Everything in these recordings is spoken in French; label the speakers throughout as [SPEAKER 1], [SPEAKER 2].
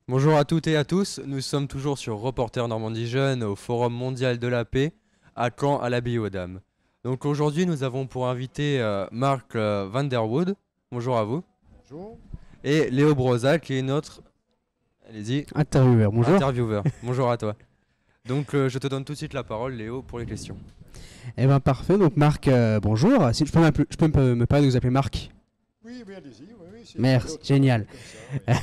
[SPEAKER 1] Bonjour à toutes et à tous, nous sommes toujours sur Reporter Normandie Jeune au Forum mondial de la paix à Caen à l'abbaye aux Dames. Donc aujourd'hui nous avons pour invité Marc Van der Wood, bonjour à vous,
[SPEAKER 2] Bonjour.
[SPEAKER 1] et Léo Broza qui est notre, allez-y,
[SPEAKER 3] Intervieweur, bonjour.
[SPEAKER 1] intervieweur. Bonjour à toi. Donc je te donne tout de suite la parole Léo pour les questions.
[SPEAKER 3] Eh ben parfait, donc Marc, bonjour. Si je peux me permettre de vous appeler Marc.
[SPEAKER 2] Oui, oui, allez-y. Oui, oui,
[SPEAKER 3] Merci,
[SPEAKER 2] d'autres
[SPEAKER 3] génial.
[SPEAKER 2] comme ça, oui.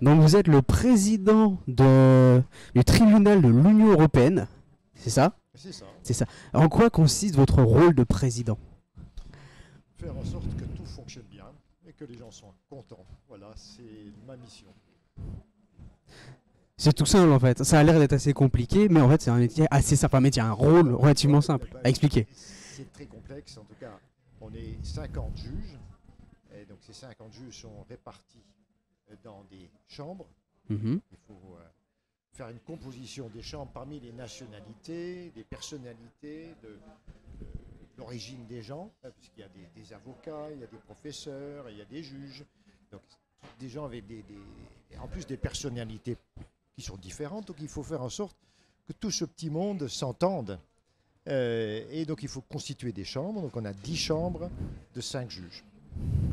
[SPEAKER 3] Donc vous êtes le président du tribunal de l'Union Européenne, c'est ça?
[SPEAKER 2] C'est ça.
[SPEAKER 3] C'est ça. En quoi consiste votre rôle de président?
[SPEAKER 2] Faire en sorte que tout fonctionne bien et que les gens soient contents. Voilà, c'est ma mission.
[SPEAKER 3] C'est tout simple en fait. Ça a l'air d'être assez compliqué, mais en fait c'est un métier assez simple, un métier, un rôle relativement simple à expliquer.
[SPEAKER 2] C'est très complexe. En tout cas, on est 50 juges. Et donc ces 50 juges sont répartis dans des chambres.
[SPEAKER 3] Mhm.
[SPEAKER 2] Il faut faire une composition des chambres parmi les nationalités, des personnalités, de l'origine des gens, puisqu'il y a des avocats, il y a des professeurs, il y a des juges. Donc des gens avec en plus des personnalités qui sont différentes. Donc il faut faire en sorte que tout ce petit monde s'entende. Et donc il faut constituer des chambres. Donc on a 10 chambres de 5 juges.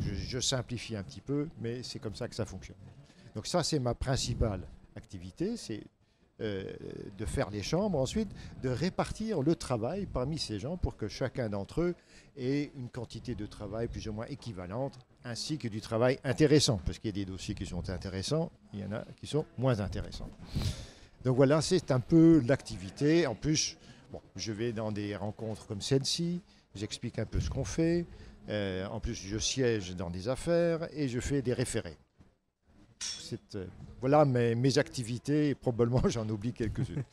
[SPEAKER 2] Je simplifie un petit peu, mais c'est comme ça que ça fonctionne. Donc ça, c'est ma principale activité, c'est de faire les chambres, ensuite de répartir le travail parmi ces gens pour que chacun d'entre eux ait une quantité de travail plus ou moins équivalente, ainsi que du travail intéressant, parce qu'il y a des dossiers qui sont intéressants, il y en a qui sont moins intéressants. Donc voilà, c'est un peu l'activité. En plus, bon, je vais dans des rencontres comme celle-ci, j'explique un peu ce qu'on fait. En plus, je siège dans des affaires et je fais des référés. Voilà mes activités, et probablement j'en oublie quelques-unes.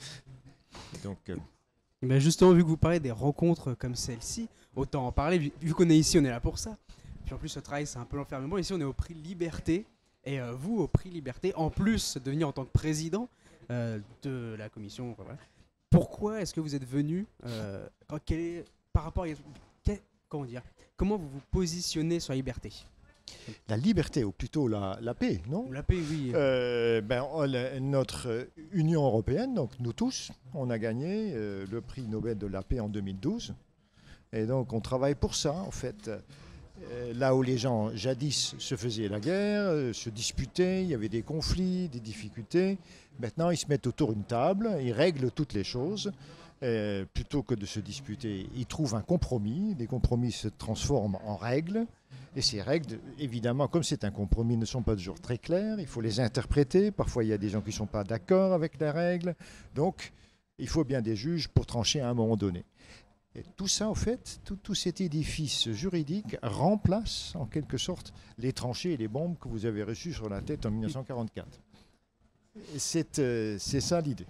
[SPEAKER 2] Donc,
[SPEAKER 3] Eh ben justement, vu que vous parlez des rencontres comme celle-ci, autant en parler, vu qu'on est ici, on est là pour ça. Puis en plus, ce travail, c'est un peu l'enfermement. Ici, on est au prix Liberté. Et vous, au prix Liberté, en plus de venir en tant que président de la commission, enfin, voilà, pourquoi est-ce que vous êtes venu par rapport à... comment dire? Comment vous vous positionnez sur la liberté?
[SPEAKER 2] la liberté, ou plutôt la paix, non?
[SPEAKER 3] La paix, oui.
[SPEAKER 2] Notre Union européenne, donc nous tous, on a gagné le prix Nobel de la paix en 2012. Et donc on travaille pour ça, en fait. Là où les gens jadis se faisaient la guerre, se disputaient, il y avait des conflits, des difficultés, maintenant ils se mettent autour d'une table, ils règlent toutes les choses. Plutôt que de se disputer, ils trouvent un compromis. Les compromis se transforment en règles. Et ces règles, évidemment, comme c'est un compromis, ne sont pas toujours très claires. Il faut les interpréter. Parfois, il y a des gens qui ne sont pas d'accord avec les règles. Donc, il faut bien des juges pour trancher à un moment donné. Et tout ça, en fait, tout cet édifice juridique remplace, en quelque sorte, les tranchées et les bombes que vous avez reçues sur la tête en 1944. C'est ça l'idée.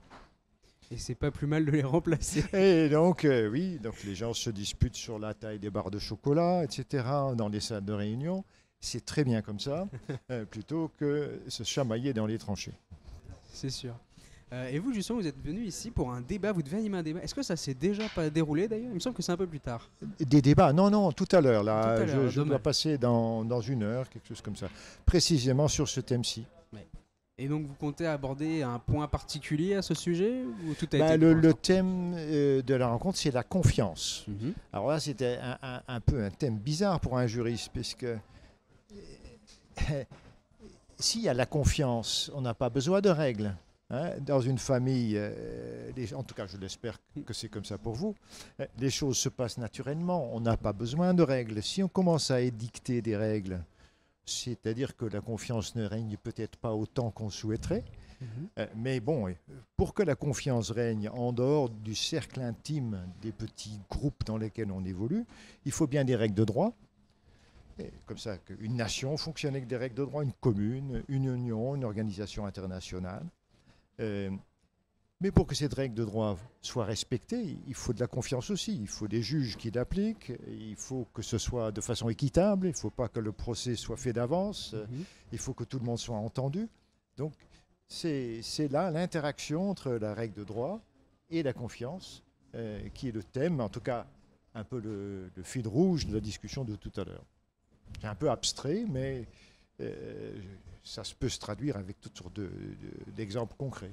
[SPEAKER 3] Et c'est pas plus mal de les remplacer.
[SPEAKER 2] Et donc, oui, donc les gens se disputent sur la taille des barres de chocolat, etc., dans les salles de réunion. C'est très bien comme ça, plutôt que se chamailler dans les tranchées.
[SPEAKER 3] C'est sûr. Et vous, justement, vous êtes venu ici pour un débat. Vous devez animer un débat. Est-ce que ça s'est déjà pas déroulé d'ailleurs? Il me semble que c'est un peu plus tard.
[SPEAKER 2] Des débats? Non, non, tout à l'heure.
[SPEAKER 3] Tout
[SPEAKER 2] Là,
[SPEAKER 3] à l'heure,
[SPEAKER 2] je dois
[SPEAKER 3] dommage.
[SPEAKER 2] passer dans une heure, quelque chose comme ça, précisément sur ce thème-ci.
[SPEAKER 3] Et donc, vous comptez aborder un point particulier à ce sujet ou tout a
[SPEAKER 2] Ben,
[SPEAKER 3] été
[SPEAKER 2] le thème de la rencontre, c'est la confiance.
[SPEAKER 3] Mhm.
[SPEAKER 2] Alors là, c'était un peu un thème bizarre pour un juriste, puisque s'il y a la confiance, on n'a pas besoin de règles. Hein. Dans une famille, en tout cas je l'espère que c'est comme ça pour vous, les choses se passent naturellement, on n'a pas besoin de règles. Si on commence à édicter des règles, c'est-à-dire que la confiance ne règne peut-être pas autant qu'on souhaiterait,
[SPEAKER 3] Mhm.
[SPEAKER 2] mais bon, pour que la confiance règne en dehors du cercle intime des petits groupes dans lesquels on évolue, il faut bien des règles de droit. Et comme ça, une nation fonctionne avec des règles de droit, une commune, une union, une organisation internationale. Euh, mais pour que cette règle de droit soit respectée, il faut de la confiance aussi. Il faut des juges qui l'appliquent. Il faut que ce soit de façon équitable. Il ne faut pas que le procès soit fait d'avance.
[SPEAKER 3] Mhm.
[SPEAKER 2] Il faut que tout le monde soit entendu. Donc, c'est là l'interaction entre la règle de droit et la confiance qui est le thème, en tout cas un peu le fil rouge de la discussion de tout à l'heure. C'est un peu abstrait, mais ça peut se traduire avec toutes sortes d'exemples concrets.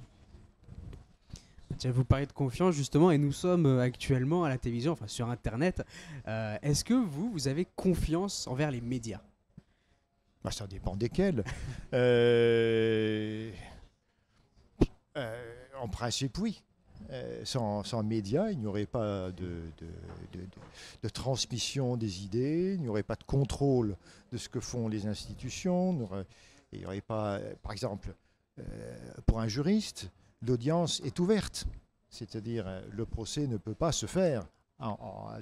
[SPEAKER 3] Tiens, vous parlez de confiance justement, et nous sommes actuellement à la télévision, enfin sur Internet. Est-ce que vous avez confiance envers les médias?
[SPEAKER 2] Bah, ça dépend desquels. En principe, oui. Sans médias, il n'y aurait pas de transmission des idées, il n'y aurait pas de contrôle de ce que font les institutions, il n'y aurait pas, par exemple, pour un juriste, l'audience est ouverte. C'est-à-dire, le procès ne peut pas se faire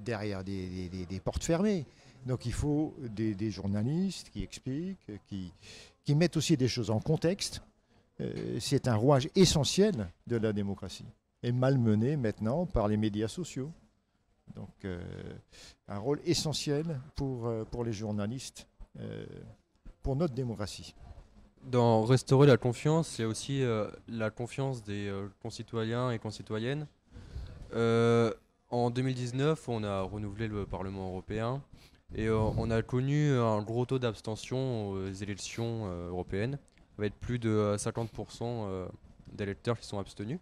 [SPEAKER 2] derrière des portes fermées. Donc il faut des journalistes qui expliquent, qui mettent aussi des choses en contexte. C'est un rouage essentiel de la démocratie et malmené maintenant par les médias sociaux. Donc un rôle essentiel pour les journalistes, pour notre démocratie.
[SPEAKER 1] Dans restaurer la confiance, il y a aussi la confiance des concitoyens et concitoyennes. En 2019, on a renouvelé le Parlement européen et on a connu un gros taux d'abstention aux élections européennes, avec plus de 50% d'électeurs qui sont abstenus.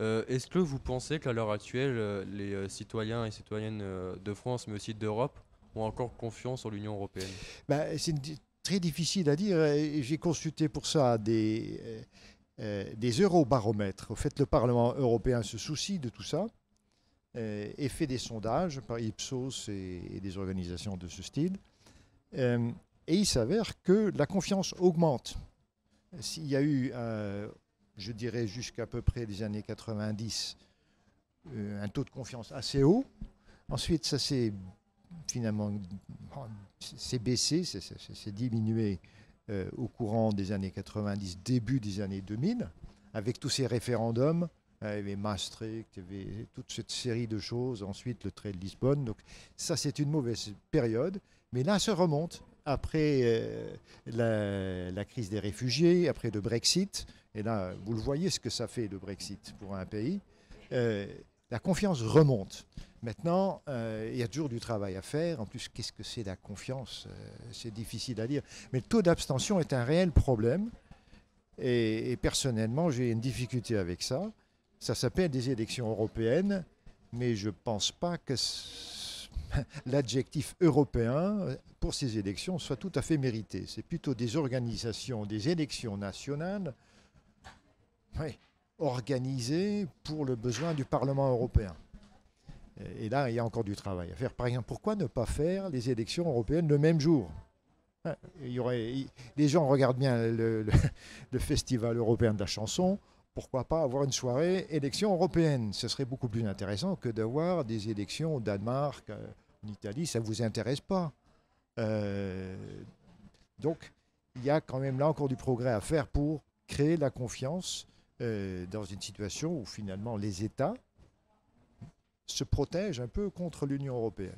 [SPEAKER 1] Est-ce que vous pensez qu'à l'heure actuelle, les citoyens et citoyennes de France, mais aussi d'Europe, ont encore confiance en l'Union européenne?
[SPEAKER 2] C'est très difficile à dire. J'ai consulté pour ça des eurobaromètres. En fait, le Parlement européen se soucie de tout ça et fait des sondages par Ipsos et des organisations de ce style. Et il s'avère que la confiance augmente. S'il y a eu, je dirais jusqu'à peu près les années 90, un taux de confiance assez haut. Ensuite, ça s'est finalement baissé, c'est diminué au courant des années 90, début des années 2000, avec tous ces référendums. Il y avait Maastricht, il y avait toute cette série de choses, ensuite le traité de Lisbonne. Donc ça, c'est une mauvaise période. Mais là, ça remonte après la crise des réfugiés, après le Brexit. Et là, vous le voyez ce que ça fait, le Brexit, pour un pays. La confiance remonte. Maintenant, il y a toujours du travail à faire. En plus, qu'est-ce que c'est la confiance? C'est difficile à dire. Mais le taux d'abstention est un réel problème. Et personnellement, j'ai une difficulté avec ça. Ça s'appelle des élections européennes, mais je ne pense pas que l'adjectif européen pour ces élections soit tout à fait mérité. C'est plutôt des organisations, des élections nationales organisées pour le besoin du Parlement européen. Et là, il y a encore du travail à faire. Par exemple, pourquoi ne pas faire les élections européennes le même jour? Les gens regardent bien le Festival européen de la chanson. Pourquoi pas avoir une soirée élection européenne? Ce serait beaucoup plus intéressant que d'avoir des élections au Danemark, en Italie. Ça ne vous intéresse pas. Donc, il y a quand même là encore du progrès à faire pour créer la confiance dans une situation où finalement les États se protègent un peu contre l'Union européenne.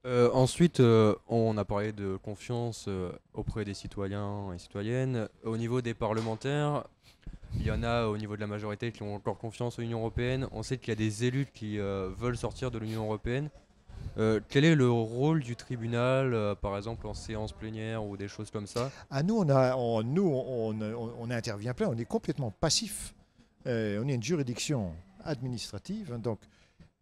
[SPEAKER 1] Ensuite, on a parlé de confiance auprès des citoyens et citoyennes. Au niveau des parlementaires, il y en a au niveau de la majorité qui ont encore confiance en l'Union européenne. On sait qu'il y a des élus qui veulent sortir de l'Union européenne. Quel est le rôle du tribunal, par exemple en séance plénière ou des choses comme ça?
[SPEAKER 2] Nous, on intervient plein, on est complètement passif. On est une juridiction administrative, donc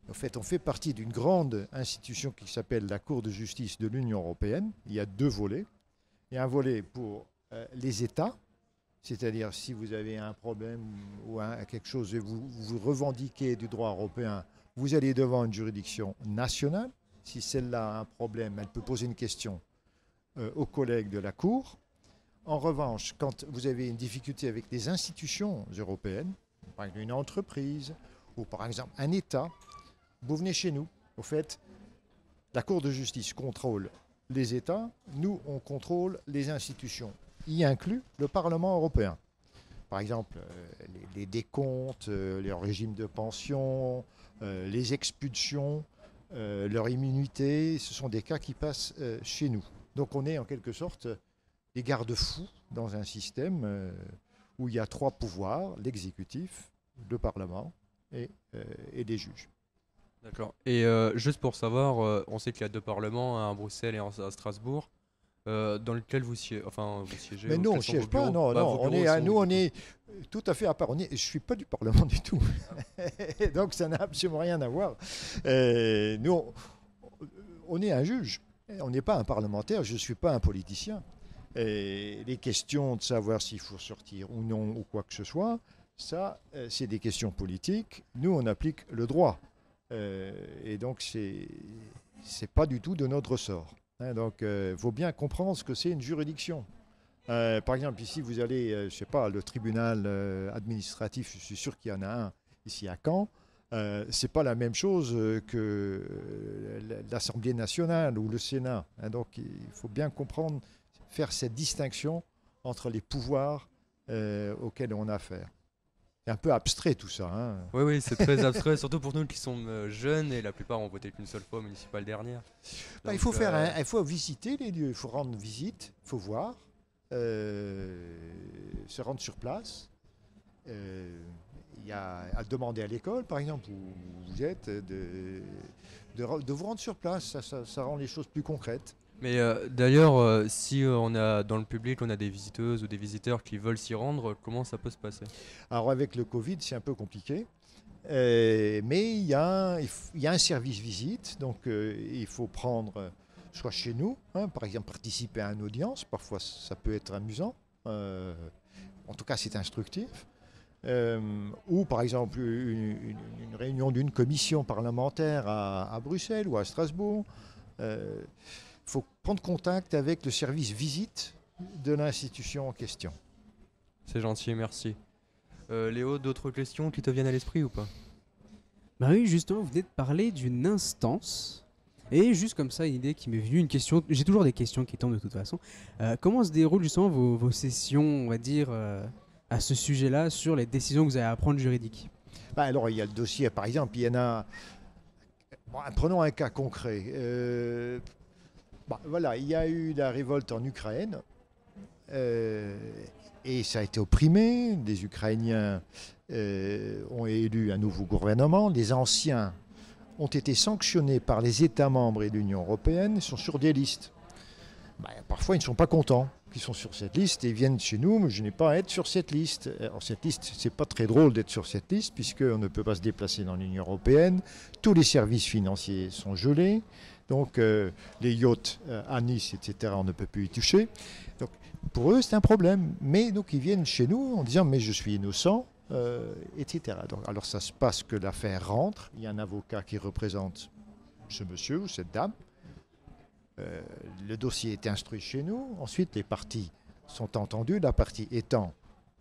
[SPEAKER 2] en fait, on fait partie d'une grande institution qui s'appelle la Cour de justice de l'Union européenne. Il y a deux volets. Il y a un volet pour les États, c'est-à-dire si vous avez un problème ou quelque chose et vous revendiquez du droit européen, vous allez devant une juridiction nationale. Si celle-là a un problème, elle peut poser une question aux collègues de la Cour. En revanche, quand vous avez une difficulté avec les institutions européennes, par exemple une entreprise ou par exemple un État, vous venez chez nous. Au fait, la Cour de justice contrôle les États, nous, on contrôle les institutions, y inclut le Parlement européen. Par exemple, les décomptes, les régimes de pension, les expulsions, leur immunité, ce sont des cas qui passent chez nous. Donc on est en quelque sorte des garde-fous dans un système où il y a trois pouvoirs, l'exécutif, le Parlement et les juges.
[SPEAKER 1] D'accord. Et juste pour savoir, on sait qu'il y a deux parlements, un à Bruxelles et un à Strasbourg. dans lequel vous siégez, vous siégez.
[SPEAKER 2] Mais non, on ne
[SPEAKER 1] quels sont
[SPEAKER 2] siège
[SPEAKER 1] vos
[SPEAKER 2] pas,
[SPEAKER 1] bureaux
[SPEAKER 2] non,
[SPEAKER 1] Bah,
[SPEAKER 2] non.
[SPEAKER 1] vos bureaux sont
[SPEAKER 2] Nous,
[SPEAKER 1] où,
[SPEAKER 2] on
[SPEAKER 1] du coup
[SPEAKER 2] est tout à fait à part. Je ne suis pas du Parlement du tout. Donc, ça n'a absolument rien à voir. Nous, on est un juge. On n'est pas un parlementaire. Je ne suis pas un politicien. Et les questions de savoir s'il faut sortir ou non, ou quoi que ce soit, ça, c'est des questions politiques. Nous, on applique le droit. Et donc, c'est pas du tout de notre ressort. Donc, il faut bien comprendre ce que c'est une juridiction. Par exemple, ici, vous allez, je sais pas, le tribunal administratif, je suis sûr qu'il y en a un ici à Caen. C'est pas la même chose que l'Assemblée nationale ou le Sénat. Donc, il faut bien comprendre, faire cette distinction entre les pouvoirs auxquels on a affaire. C'est un peu abstrait tout ça. Hein.
[SPEAKER 1] Oui, c'est très abstrait, surtout pour nous qui sommes jeunes et la plupart ont voté qu'une seule fois municipale dernière.
[SPEAKER 2] Il faut il faut visiter les lieux, il faut rendre visite, il faut voir, se rendre sur place. Il y a à demander à l'école, par exemple, où vous êtes, de vous rendre sur place. Ça rend les choses plus concrètes.
[SPEAKER 1] Mais d'ailleurs, si on a dans le public, on a des visiteuses ou des visiteurs qui veulent s'y rendre, comment ça peut se passer?
[SPEAKER 2] Alors avec le Covid, c'est un peu compliqué. Mais il y a un service visite, donc il faut prendre, soit chez nous, par exemple participer à une audience, parfois ça peut être amusant, en tout cas c'est instructif, ou par exemple une réunion d'une commission parlementaire à Bruxelles ou à Strasbourg. Il faut prendre contact avec le service visite de l'institution en question.
[SPEAKER 1] C'est gentil, merci. Léo, d'autres questions qui te viennent à l'esprit ou pas?
[SPEAKER 3] Bah oui, justement, vous venez de parler d'une instance. Et juste comme ça, une idée qui m'est venue, une question. J'ai toujours des questions qui tombent de toute façon. Comment se déroulent justement vos sessions, on va dire, à ce sujet-là, sur les décisions que vous avez à prendre juridiques?
[SPEAKER 2] Alors, il y a le dossier, par exemple, il y en a. Prenons un cas concret. Voilà, il y a eu la révolte en Ukraine. Et ça a été opprimé. Les Ukrainiens ont élu un nouveau gouvernement. Les anciens ont été sanctionnés par les États membres et l'Union européenne. Ils sont sur des listes. Parfois, ils ne sont pas contents qu'ils sont sur cette liste et ils viennent chez nous, mais je n'ai pas à être sur cette liste. Alors, cette liste, c'est pas très drôle d'être sur cette liste puisqu'on ne peut pas se déplacer dans l'Union européenne. Tous les services financiers sont gelés. Donc, les yachts à Nice, etc., on ne peut plus y toucher. Donc, pour eux, c'est un problème. Mais donc, ils viennent chez nous en disant « mais je suis innocent », etc. Donc, alors, ça se passe que l'affaire rentre. Il y a un avocat qui représente ce monsieur ou cette dame. Le dossier est instruit chez nous. Ensuite, les parties sont entendues. La partie étant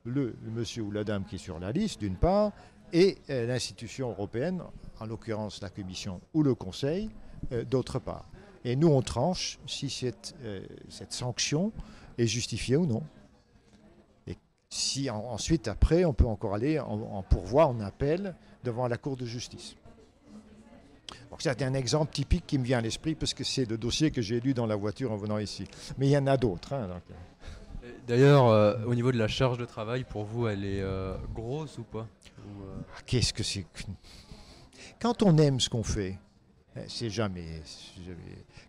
[SPEAKER 2] le monsieur ou la dame qui est sur la liste, d'une part, et l'institution européenne, en l'occurrence la Commission ou le Conseil, d'autre part. Et nous, on tranche si cette sanction est justifiée ou non. Et si ensuite, après, on peut encore aller en pourvoi, en appel, devant la Cour de justice. Donc, c'est un exemple typique qui me vient à l'esprit parce que c'est le dossier que j'ai lu dans la voiture en venant ici. Mais il y en a d'autres. Donc.
[SPEAKER 1] D'ailleurs, au niveau de la charge de travail, pour vous, elle est grosse ou pas
[SPEAKER 2] Qu'est-ce que c'est? Quand on aime ce qu'on fait, c'est jamais.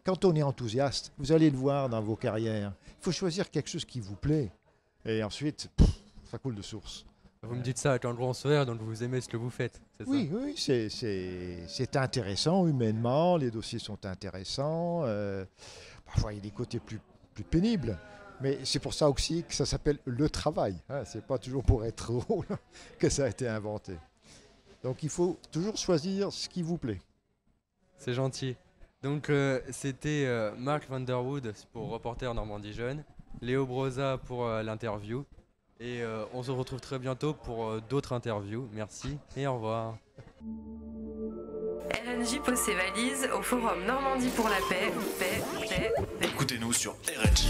[SPEAKER 2] Quand on est enthousiaste, vous allez le voir dans vos carrières, il faut choisir quelque chose qui vous plaît. Et ensuite, ça coule de source.
[SPEAKER 1] Vous me dites ça avec un grand sourire, donc vous aimez ce que vous faites, c'est ça?
[SPEAKER 2] Oui, c'est intéressant humainement, les dossiers sont intéressants. Parfois, il y a des côtés plus pénibles. Mais c'est pour ça aussi que ça s'appelle le travail. C'est pas toujours pour être drôle que ça a été inventé. Donc il faut toujours choisir ce qui vous plaît.
[SPEAKER 1] C'est gentil. Donc c'était Mark Vanderwood pour Reporter Normandie Jeune, Léo Broza pour l'interview. Et on se retrouve très bientôt pour d'autres interviews. Merci et au revoir.
[SPEAKER 4] RNJ pose ses valises au forum Normandie pour la paix.
[SPEAKER 5] Écoutez-nous sur RNJ.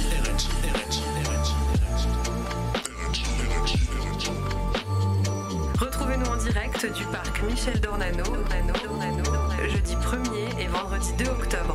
[SPEAKER 4] Retrouvez-nous en direct du parc Michel Dornano, jeudi 1er et vendredi 2 octobre.